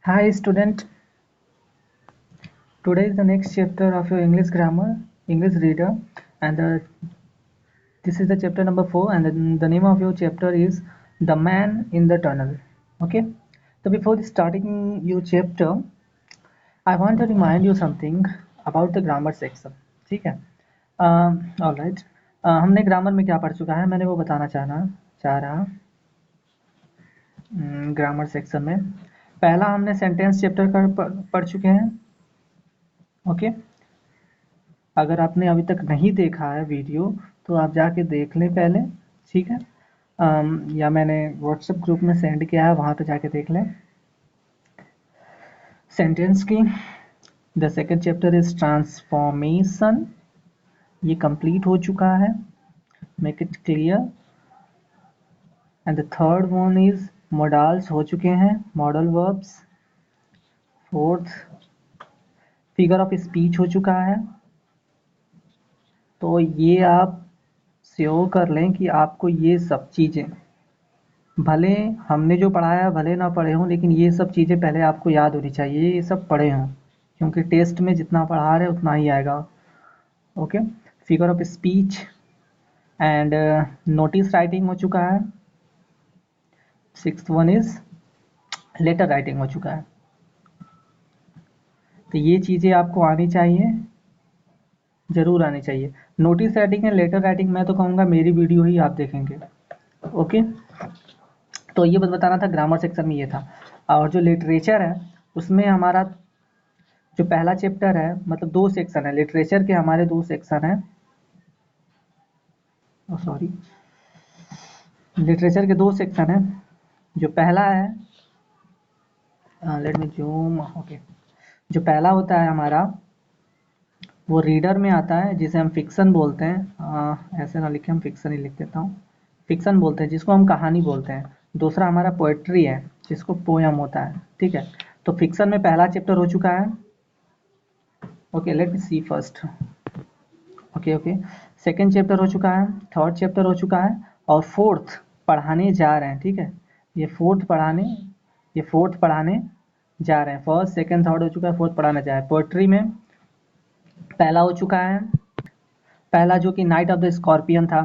Hi student, today is the next chapter of your English grammar, English reader, and this is the chapter number 4 and the name of your chapter is The Man in the Tunnel. Okay, so before starting your chapter, I want to remind you something about the grammar section. ठीक है, all right. हमने grammar में क्या पढ़ चुका है मैंने वो बताना चाह रहा ग्रामर सेक्शन में पहला हमने सेंटेंस चैप्टर का पढ़ चुके हैं। ओके, अगर आपने अभी तक नहीं देखा है वीडियो तो आप जाके देख लें पहले, ठीक है। या मैंने व्हाट्सएप ग्रुप में सेंड किया है, वहाँ पे जाके देख लें सेंटेंस की। The second chapter is transformation, ये कंप्लीट हो चुका है, make it clear. And the third one is models हो चुके हैं, modal verbs. Fourth figure of speech हो चुका है। तो ये आप श्योर कर लें कि आपको ये सब चीज़ें, भले हमने जो पढ़ाया भले ना पढ़े हों, लेकिन ये सब चीज़ें पहले आपको याद होनी चाहिए, ये सब पढ़े हों, क्योंकि टेस्ट में जितना पढ़ा रहे उतना ही आएगा। Okay, figure of speech and notice writing हो चुका है। Sixth one is letter writing हो चुका है। तो ये चीज़ें आपको आनी चाहिए, ज़रूर आनी चाहिए। Notice writing and later writing मैं तो कहूँगा मेरी वीडियो ही आप देखेंगे। ओके, तो ये बस बताना था, ग्रामर सेक्शन में ये था। और जो लिटरेचर है उसमें हमारा जो पहला चैप्टर है, मतलब दो सेक्शन है लिटरेचर के, हमारे दो सेक्शन है। सॉरी, लिटरेचर के दो सेक्शन है। जो पहला है, लेट मी जूम। ओके, जो पहला होता है हमारा वो रीडर में आता है, जिसे हम फिक्सन बोलते हैं। ऐसे ना लिखे, हम फिक्सन ही लिख देता हूँ। फिक्सन बोलते हैं जिसको हम कहानी बोलते हैं। दूसरा हमारा पोएट्री है, जिसको पोयम होता है, ठीक है। तो फिक्सन में पहला चैप्टर हो चुका है। ओके, लेट मी सी फर्स्ट। ओके, सेकेंड चैप्टर हो चुका है, थर्ड चैप्टर हो चुका है, और फोर्थ पढ़ाने जा रहे हैं, ठीक है। ये फोर्थ पढ़ाने जा रहे हैं। फर्स्ट सेकेंड थर्ड हो चुका है, फोर्थ पढ़ाने जा रहे हैं। पोएट्री में पहला हो चुका है, पहला जो कि नाइट ऑफ द स्कॉर्पियन था,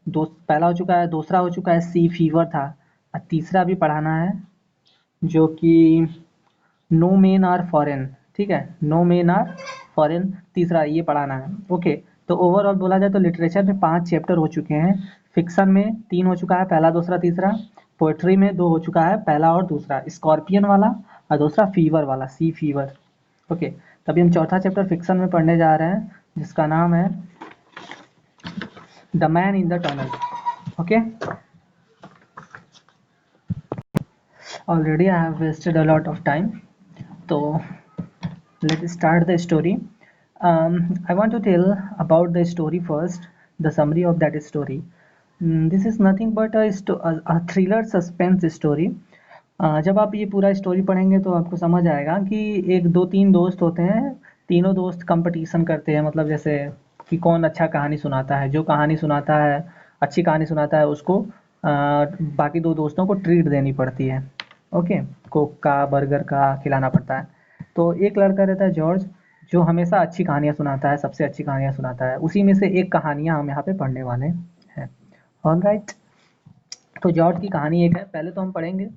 पहला हो चुका है। दूसरा हो चुका है सी फीवर था, और तीसरा भी पढ़ाना है जो कि नो मेन आर फॉरेन, ठीक है। नो मेन आर फॉरेन, तीसरा ये पढ़ाना है। ओके, तो ओवरऑल बोला जाए तो लिटरेचर में 5 चैप्टर हो चुके हैं। फिक्शन में 3 हो चुका है, पहला दूसरा तीसरा। पोएट्री में 2 हो चुका है, पहला और दूसरा, स्कॉर्पियन वाला और दूसरा फीवर वाला, सी फीवर। ओके, तभी हम चौथा चैप्टर फिक्शन में पढ़ने जा रहे हैं, जिसका नाम है the man in the tunnel. Okay, already I have wasted a lot of time, so let's start the story. I want to tell about the story first, the summary of that story. This is nothing but a thriller suspense story. जब आप ये पूरा story पढ़ेंगे तो आपको समझ आएगा कि एक दो तीन दोस्त होते हैं, तीनों दोस्त कंपटीशन करते हैं, मतलब जैसे कि कौन अच्छा कहानी सुनाता है। जो कहानी सुनाता है, अच्छी कहानी सुनाता है, उसको बाकी दो दोस्तों को ट्रीट देनी पड़ती है। ओके, कोक का बर्गर का खिलाना पड़ता है। तो एक लड़का रहता है जॉर्ज, जो हमेशा अच्छी कहानियाँ सुनाता है, सबसे अच्छी कहानियाँ सुनाता है। उसी में से एक कहानियाँ हम यहाँ पे पढ़ने वाले हैं। ऑल राइट, तो जॉर्ज की कहानी एक है, पहले तो हम पढ़ेंगे।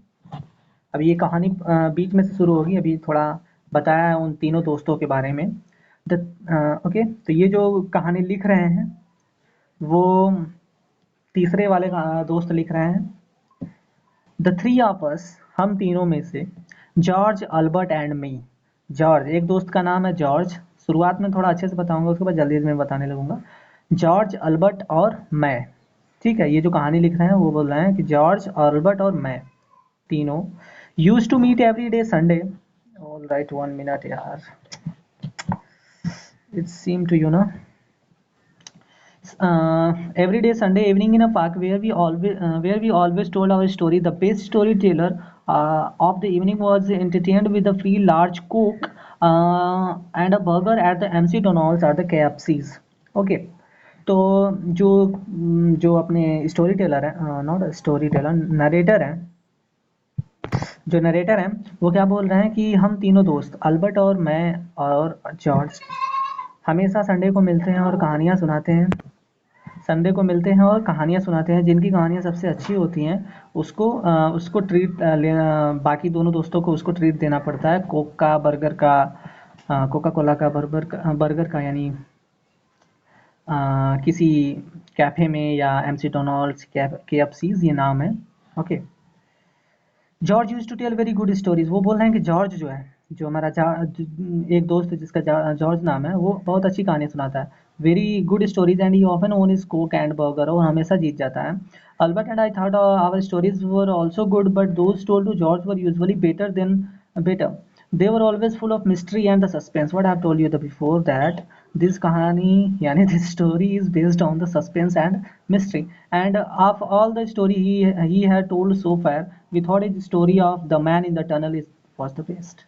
अभी ये कहानी बीच में से शुरू होगी, अभी थोड़ा बताया है उन तीनों दोस्तों के बारे में। ओके, तो ये जो कहानी लिख रहे हैं वो तीसरे वाले दोस्त लिख रहे हैं। द थ्री ऑफ अस, हम तीनों में से, George, Albert and me. George, एक दोस्त का नाम है जॉर्ज, शुरुआत में थोड़ा अच्छे से बताऊंगा, उसके बाद जल्दी में बताने लगूंगा। जॉर्ज, अल्बर्ट और मैं, ठीक है। ये जो कहानी लिख रहे हैं वो बोल रहे हैं कि जॉर्ज, अल्बर्ट और मैं तीनों use to meet every day Sunday. All right, 1 minute यार, इट सीम टू यू ना। Every day Sunday evening in a park where we always told our story. The best storyteller of the evening was entertained with a free large coke and a burger at the MC Donald's or the KFC's. Okay, तो जो अपने story teller है, not story teller, narrator है, जो narrator हैं वो क्या बोल रहे हैं कि हम तीनों दोस्त अल्बर्ट और मैं और जॉर्ज हमेशा संडे को मिलते हैं और कहानियाँ सुनाते हैं। संडे को मिलते हैं और कहानियाँ सुनाते हैं। जिनकी कहानियाँ सबसे अच्छी होती हैं उसको ट्रीट बाकी दोनों दोस्तों को उसको ट्रीट देना पड़ता है, कोक का, बर्गर का, कोका कोला का, बर्गर का, यानी किसी कैफ़े में, या एमसी डोनाल्ड्स, केएफसीज ये नाम है। Okay. George use to tell very good stories. वो बोल रहे हैं कि जॉर्ज जो है, जो हमारा एक दोस्त है जिसका जॉर्ज नाम है, वो बहुत अच्छी कहानी सुनाता है। Very good stories and he often own is coke and burger, और हमेशा जीत जाता है। Albert and I thought our stories were also good, but those told to George were usually better. They were always full of mystery and the suspense. What I have told you the before that this kahani, yani this story is based on the suspense and mystery. And of all the story he had told so far, we thought his story of the man in the tunnel is was the best.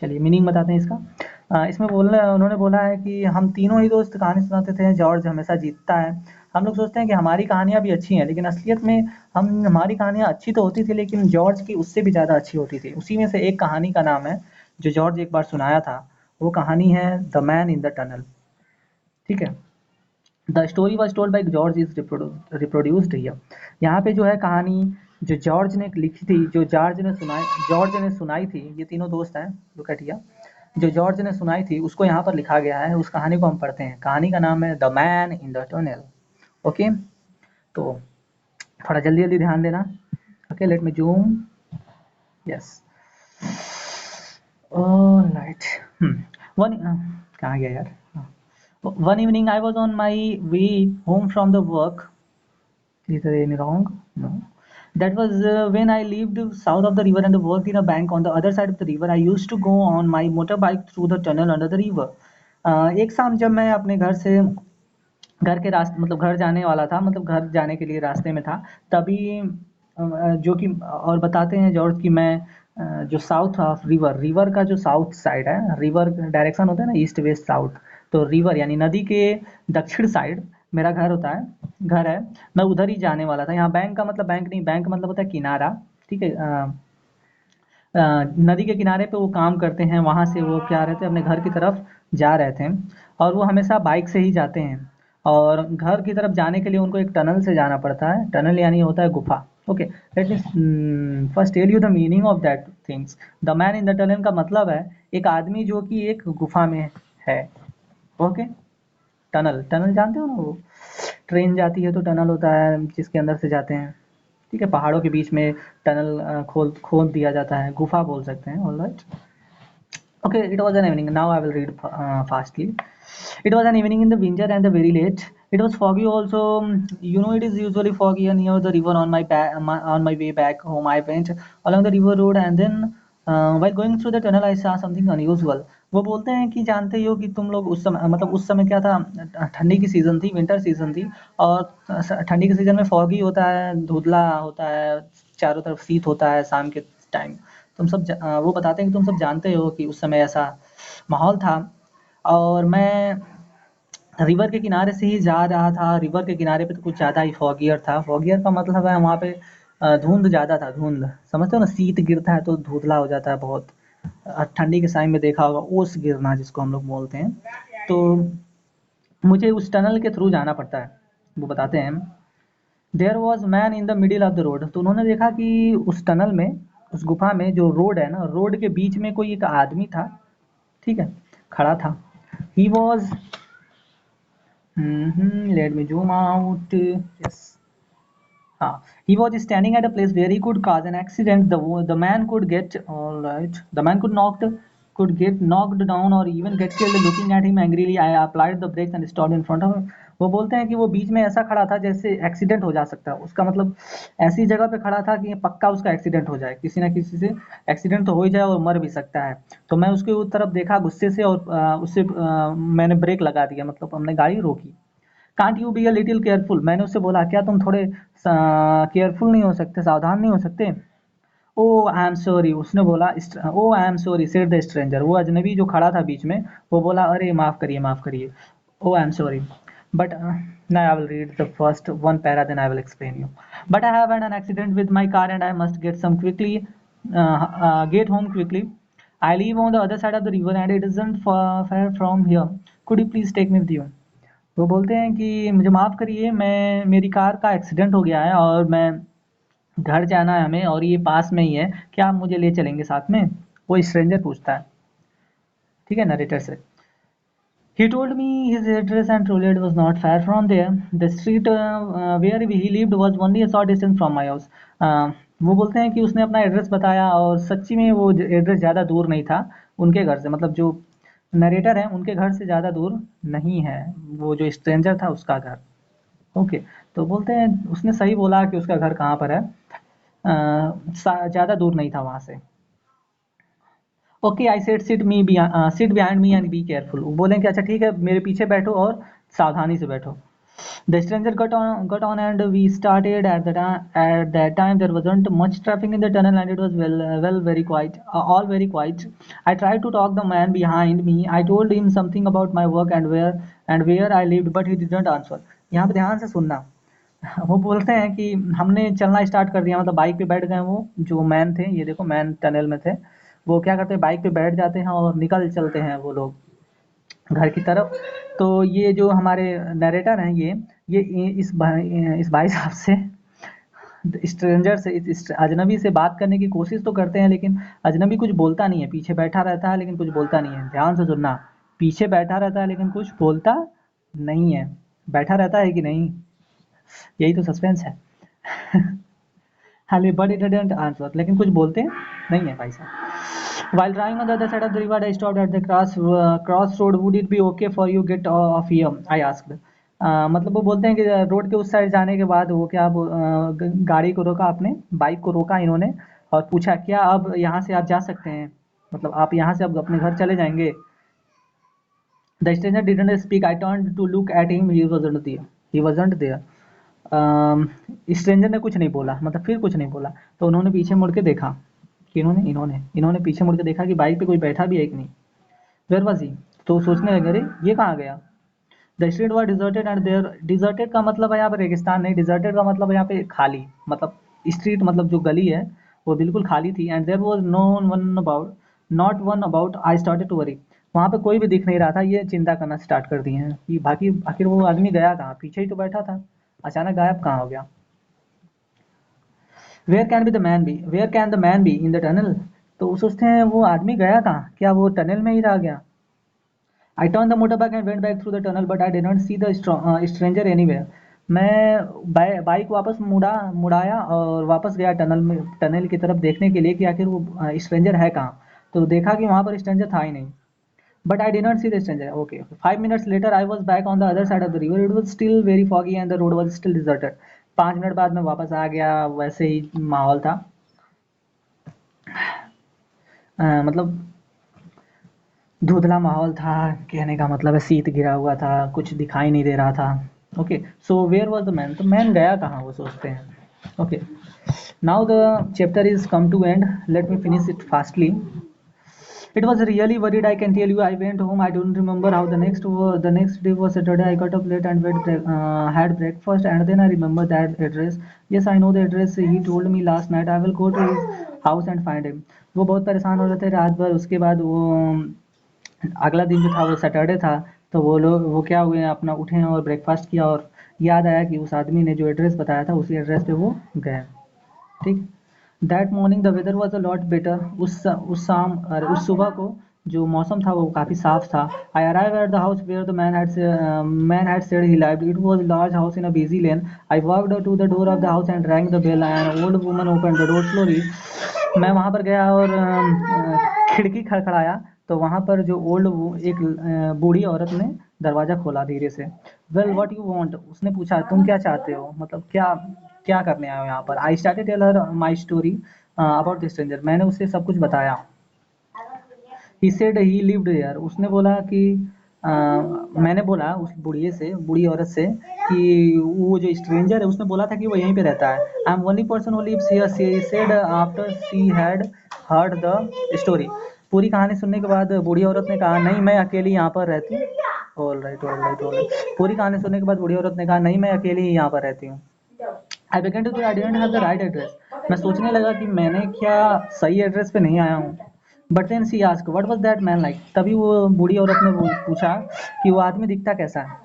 चलिए meaning बताते हैं इसका। इसमें उन्होंने बोला है कि हम तीनों ही दोस्त कहानी सुनाते थे, जॉर्ज हमेशा जीतता है। हम लोग सोचते हैं कि हमारी कहानियाँ भी अच्छी हैं, लेकिन असलियत में हमारी कहानियाँ अच्छी तो होती थी, लेकिन जॉर्ज की उससे भी ज़्यादा अच्छी होती थी। उसी में से एक कहानी का नाम है जो जॉर्ज एक बार सुनाया था, वो कहानी है the man in the tunnel. ठीक है। The story was told by George is reproduced here. यहाँ पे जो है कहानी जो जॉर्ज ने लिखी थी, जो जॉर्ज ने सुनाई थी, ये तीनों दोस्त हैं लुकटिया, जो जॉर्ज ने सुनाई थी उसको यहाँ पर लिखा गया है। उस कहानी को हम पढ़ते हैं। कहानी का नाम है the man in the tunnel. Okay, तो थोड़ा जल्दी जल्दी ध्यान देना। Okay, let me zoom. Yes, alright. One कहाँ गया यार? One evening I was on my way home from the work. Is there any wrong? No. That was when I lived south of the river and worked in a bank on the other side of the river. I used to go on my motorbike through the tunnel under the river. एक शाम जब मैं अपने घर से घर के रास्ते मतलब घर जाने वाला था, मतलब घर जाने के लिए रास्ते में था, तभी जो कि और बताते हैं जॉर्ज कि मैं जो साउथ ऑफ रिवर का जो साउथ साइड है, रिवर डायरेक्शन होता है ना, ईस्ट वेस्ट साउथ, तो रिवर यानी नदी के दक्षिण साइड मेरा घर है। मैं उधर ही जाने वाला था। यहाँ बैंक का मतलब बैंक नहीं, बैंक मतलब होता है किनारा। ठीक है। नदी के किनारे पे वो काम करते हैं, वहाँ से वो क्या रहते हैं, अपने घर की तरफ जा रहे थे, और वो हमेशा बाइक से ही जाते हैं। और घर की तरफ जाने के लिए उनको एक टनल से जाना पड़ता है। टनल यानी होता है गुफा। Okay, let me first tell you the meaning of that things. The man in the tunnel का मतलब है एक आदमी जो कि एक गुफा में है। ओके, टनल टनल जानते हो ना, वो ट्रेन जाती है तो टनल होता है जिसके अंदर से जाते हैं। ठीक है, पहाड़ों के बीच में टनल खोद दिया जाता है, गुफा बोल सकते हैं। Alright. Okay, it was an evening. Now I will read fastly. It was an evening in the winter and the very late. It was foggy also. You know, it is usually foggy near the river on on my way back home. I went along the river road and then while going through the tunnel, I saw something unusual. वो बोलते हैं कि जानते ही हो कि तुम लोग उस समय मतलब उस समय क्या था, ठंडी की सीज़न थी, विंटर सीज़न थी, और ठंडी के सीज़न में फॉगी होता है, धुंधला होता है, चारों तरफ शीत होता है शाम के टाइम। वो बताते हैं कि तुम सब जानते हो कि उस समय ऐसा माहौल था, और मैं रिवर के किनारे से ही जा रहा था। रिवर के किनारे पे तो कुछ ज़्यादा ही फॉगियर था। फॉगियर का मतलब है वहाँ पे धुंध ज़्यादा था। धुंध समझते हो ना, शीत गिरता है तो धुंधला हो जाता है बहुत। ठंडी के टाइम में देखा होगा ओस गिरना जिसको हम लोग बोलते हैं। तो मुझे उस टनल के थ्रू जाना पड़ता है। वो बताते हैं there was man in the middle of the road. तो उन्होंने देखा कि उस टनल में, उस गुफा में, जो रोड है ना, रोड के बीच में कोई एक आदमी था। ठीक है, खड़ा था। He was let me zoom out. Yes, हाँ, he was standing at a place where he could cause an accident. The man could get all right. The man could get knocked down or even get killed. Looking at him angrily, I applied the brakes and stopped in front of him. वो बोलते हैं कि वो बीच में ऐसा खड़ा था जैसे एक्सीडेंट हो जा सकता है उसका, मतलब ऐसी जगह पे खड़ा था कि पक्का उसका एक्सीडेंट हो जाए, किसी ना किसी से एक्सीडेंट तो हो ही जाए और मर भी सकता है। तो मैं उसके उस तरफ देखा गुस्से से, और मैंने ब्रेक लगा दिया, मतलब हमने गाड़ी रोकी। Can't you be a little careful, मैंने उससे बोला क्या तुम थोड़े केयरफुल नहीं हो सकते, सावधान नहीं हो सकते? ओ आई एम सॉरी, उसने बोला। Oh I am sorry said the stranger, वो अजनबी जो खड़ा था बीच में, वो बोला अरे माफ़ करिए माफ़ करिए। Oh I am sorry. but now I will read the first one para, then I will explain you. But I have had an accident with my car and I must get home quickly. I live on the other side of the river and it isn't far from here. Could you please take me with you? वो बोलते हैं कि मुझे माफ़ करिए, मैं मेरी car का एक्सीडेंट हो गया है और मैं घर जाना है हमें और ये पास में ही है, क्या आप मुझे ले चलेंगे साथ में? वो स्ट्रेंजर पूछता है, ठीक है, नरेटर से। He told me his address and truly it was not far from there. The street where he lived was only a short distance from my house. वो बोलते हैं कि उसने अपना एड्रेस बताया और सच्ची में वो एड्रेस ज़्यादा दूर नहीं था उनके घर से, मतलब जो नरेटर है उनके घर से ज़्यादा दूर नहीं है वो जो स्ट्रेंजर था उसका घर। ओके, तो बोलते हैं उसने सही बोला कि उसका घर कहाँ पर है, ज़्यादा दूर नहीं था वहाँ से। Okay I said sit behind me and be careful. वो बोलें कि अच्छा ठीक है मेरे पीछे बैठो और सावधानी से बैठो। The stranger got on and we started at that time there wasn't much traffic in the tunnel and it was well very quiet, all very quiet. I tried to talk the man behind me. I told him something about my work and where I lived but he didn't answer. यहाँ पे ध्यान से सुनना। वो बोलते हैं कि हमने चलना स्टार्ट कर दिया, मतलब बाइक पे बैठ गए वो जो मैन थे, ये देखो मैन टनल में थे, वो क्या करते हैं बाइक पे बैठ जाते हैं और निकल चलते हैं वो लोग घर की तरफ। तो ये जो हमारे नरेटर हैं ये इस भाई साहब से स्ट्रेंजर से इस अजनबी से बात करने की कोशिश तो करते हैं लेकिन अजनबी कुछ बोलता नहीं है, पीछे बैठा रहता है लेकिन कुछ बोलता नहीं है। ध्यान से सुनना, पीछे बैठा रहता है लेकिन कुछ बोलता नहीं है। बैठा रहता है कि नहीं, यही तो सस्पेंस है। हाली बट इट डिडंट आंसर, लेकिन कुछ बोलते नहीं है भाई साहब। While driving on the other side of the river, I stopped at the crossroad. Would it be okay for you get off here? I asked. मतलब वो बोलते हैं कि रोड के उस साइड जाने के बाद वो क्या गाड़ी को रोका, आपने बाइक को रोका इन्होंने और पूछा क्या अब यहाँ से आप जा सकते हैं, मतलब आप यहाँ से अब अपने घर चले जाएंगे। The stranger didn't speak. I turned to look at him. He wasn't there. He wasn't there. Stranger ने कुछ नहीं बोला, मतलब फिर कुछ नहीं बोला। तो उन्होंने पीछे मुड़ के देखा कि इन्होंने पीछे मुड़ के देखा कि बाइक पे कोई बैठा भी है कि नहीं। Where was he? तो सोचने लगे अरे ये कहाँ गया। The street were deserted and there, deserted का मतलब है यहाँ पे रेगिस्तान नहीं, डिजर्टेड का मतलब है यहाँ पे खाली, मतलब स्ट्रीट मतलब जो गली है वो बिल्कुल खाली थी। And there was no one about, not one about. I started to worry. वहाँ पे कोई भी दिख नहीं रहा था, ये चिंता करना स्टार्ट कर दिए हैं कि बाकी आखिर वो आदमी गया कहाँ, पीछे ही तो बैठा था, अचानक गायब कहाँ हो गया। Where can the man be in the tunnel. तो सोचते हैं वो आदमी गया कहाँ, क्या वो टनल में ही रह गया। I turn the motorbike and went back through the tunnel but I did not see the stranger anywhere. मैं बाइक वापस मुड़ाया और वापस गया टनल की तरफ देखने के लिए कि आखिर वो स्ट्रेंजर है कहाँ। तो देखा कि वहाँ पर स्ट्रेंजर था ही नहीं। But I did not see the stranger. Okay. 5 minutes later, I was back on the other side of the river. It was still very foggy and the road was still deserted. 5 minute बाद मैं वापस आ गया, वैसे ही माहौल था। मतलब धुंधला माहौल था, कहने का मतलब है शीत गिरा हुआ था, कुछ दिखाई नहीं दे रहा था। Okay, so where was the man, तो मैन गया कहाँ वो सोचते हैं। Okay, now the chapter is come to end, let me finish it fastly. It was really worried, I can tell you. I went home. I don't remember how the next day was Saturday. I got up late and had breakfast, and then I remember that address. Yes, I know the address. He told me last night. I will go to his house and find him. वो बहुत परेशान हो रहे थे रात भर। उसके बाद वो अगला दिन जो था वो सैटरडे था, तो वो क्या हुए अपना उठे और ब्रेकफास्ट किया और याद आया कि उस आदमी ने जो एड्रेस बताया था उसी एड्रेस पे वो गए। ठीक। That morning the weather was a lot better. उस सुबह को जो मौसम था वो काफ़ी साफ था। I arrive at the house where the man had said he lived. It was large house in a busy lane. I walked to the door of the house and rang the bell and old woman open the door slowly. मैं वहाँ पर गया और खिड़की खड़खड़ाया, तो वहाँ पर जो एक बूढ़ी औरत ने दरवाज़ा खोला धीरे से। वेल व्हाट यू वांट, उसने पूछा तुम क्या चाहते हो, मतलब क्या क्या करने आए हो यहाँ पर। I started tell her my story about the stranger. मैंने उसे सब कुछ बताया। He said he lived there. उसने बोला कि मैंने बोला उस बूढ़ी औरत से कि वो जो स्ट्रेंजर है उसने बोला था कि वो यहीं पे रहता है। I am only person who lives here, she said after she had heard the story. पूरी कहानी सुनने के बाद बूढ़ी औरत ने कहा नहीं मैं अकेली यहाँ पर रहती हूँ। All right all right all right. पूरी कहानी सुनने के बाद बूढ़ी औरत ने कहा नहीं मैं अकेली ही यहाँ पर रहती हूँ। I began to I didn't have the right address. मैं सोचने लगा कि मैंने क्या सही एड्रेस पे नहीं आया हूँ। But then she asked what was that man like. तभी वो बूढ़ी औरत ने पूछा कि वो आदमी दिखता कैसा है।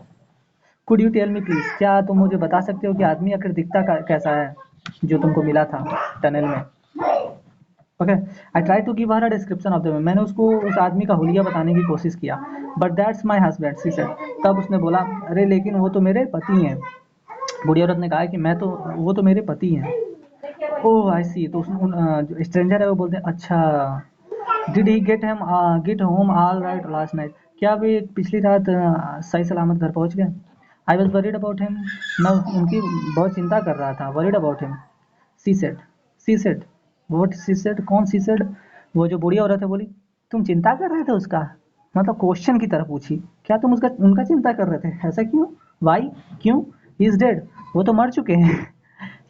Could you tell me please, क्या तुम मुझे बता सकते हो कि आदमी आखिर दिखता कैसा है जो तुमको मिला था टनल में। Okay, I try to give her a description of the man. मैंने उसको उस आदमी का हुलिया बताने की कोशिश किया। But that's my husband she said. तब उसने बोला अरे लेकिन वो तो मेरे पति हैं। बूढ़ी औरत ने कहा कि मैं तो वो तो मेरे पति हैं। ओह आई सी। तो जो स्ट्रेंजर है वो बोलते हैं अच्छा did he get home all right last night. क्या वे पिछली रात सही सलामत घर पहुंच गए। I was worried about him. मैं उनकी बहुत चिंता कर रहा था। Worried about him she said. She said what she said, कौन सी सेड। वो जो बूढ़ी औरत है बोली तुम चिंता कर रहे थे उसका, मतलब क्वेश्चन की तरह पूछी क्या तुम उसका उनका चिंता कर रहे थे, ऐसा क्यों, वाई, क्यों, ही इज डेड, वो तो मर चुके हैं।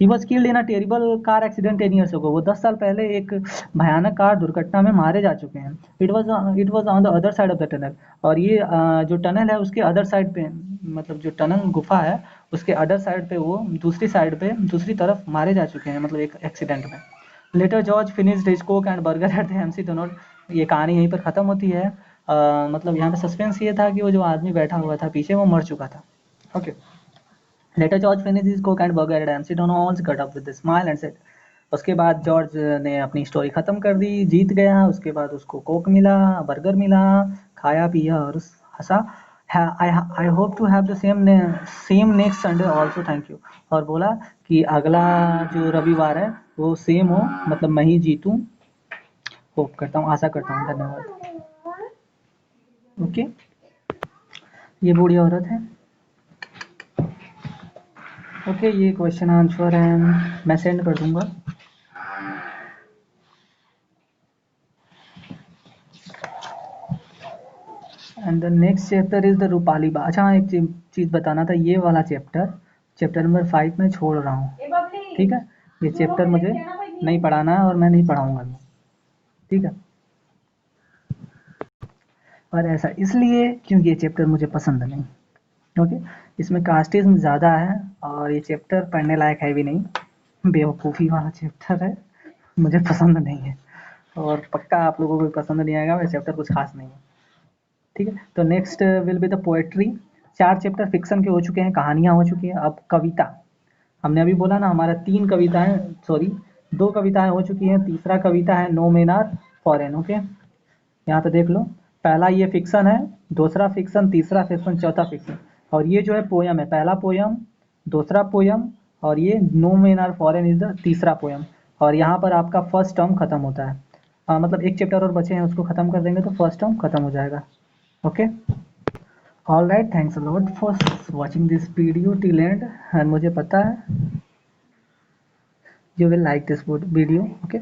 He was killed in a terrible car accident 10 years ago। वो 10 साल पहले एक भयानक कार दुर्घटना में मारे जा चुके हैं। It was on the other side of the tunnel. और ये जो टनल है उसके अदर साइड पे, मतलब जो टनल गुफा है उसके अदर साइड पे वो दूसरी साइड पे दूसरी तरफ मारे जा चुके हैं, मतलब एक एक्सीडेंट में। Later George finished his Coke and burger at the McDonald's. ये कहानी यहीं पर ख़त्म होती है। मतलब यहाँ पे सस्पेंस ये था कि वो जो आदमी बैठा हुआ था पीछे वो मर चुका था। Okay. Later George finished his Coke and burger at McDonald's got up with a smile and said. उसके बाद जॉर्ज ने अपनी स्टोरी ख़त्म कर दी, जीत गया। उसके बाद उसको कोक मिला, बर्गर मिला, खाया पिया और हंसा। I hope to have the same next Sunday also, thank you. और बोला कि अगला जो रविवार है वो सेम हो, मतलब मैं ही जीतूँ। होप करता हूँ, आशा करता हूँ। धन्यवाद। ओके, ये बूढ़ी औरत है। ओके, ये क्वेश्चन आंसर है, मैं सेंड कर दूंगा। And the next chapter is the Rupali बा। अच्छा हाँ, एक चीज़ बताना था, ये वाला चैप्टर नंबर 5 में छोड़ रहा हूँ, ठीक है। ये चैप्टर मुझे नहीं पढ़ाना है और मैं नहीं पढ़ाऊँगा भी, ठीक है। और ऐसा इसलिए क्योंकि ये चैप्टर मुझे पसंद नहीं। ओके, इसमें कास्टिज्म ज़्यादा है और ये चैप्टर पढ़ने लायक है भी नहीं। बेवकूफ़ी वाला चैप्टर है, मुझे पसंद नहीं है और पक्का आप लोगों को भी पसंद नहीं आएगा। वह चैप्टर कुछ खास नहीं है, ठीक है। तो next will be the poetry. 4 chapter fiction के हो चुके हैं, कहानियाँ हो चुकी हैं। अब कविता, हमने अभी बोला ना हमारा 3 कविताएं, सॉरी 2 कविताएं हो चुकी हैं, तीसरा कविता है no men are foreign. Okay, यहाँ पे देख लो, पहला ये फिक्शन है, दूसरा फिक्शन, तीसरा फिक्शन, चौथा फिक्शन। और ये जो है पोयम है, पहला पोयम, दूसरा पोयम, और ये no men are foreign is the तीसरा पोयम। और यहाँ पर आपका फर्स्ट टर्म खत्म होता है। मतलब एक चैप्टर और बचे हैं, उसको खत्म कर देंगे तो फर्स्ट टर्म खत्म हो जाएगा। Okay, all right, thanks a lot for watching this video till and. And मुझे पता है you will like this video. Okay.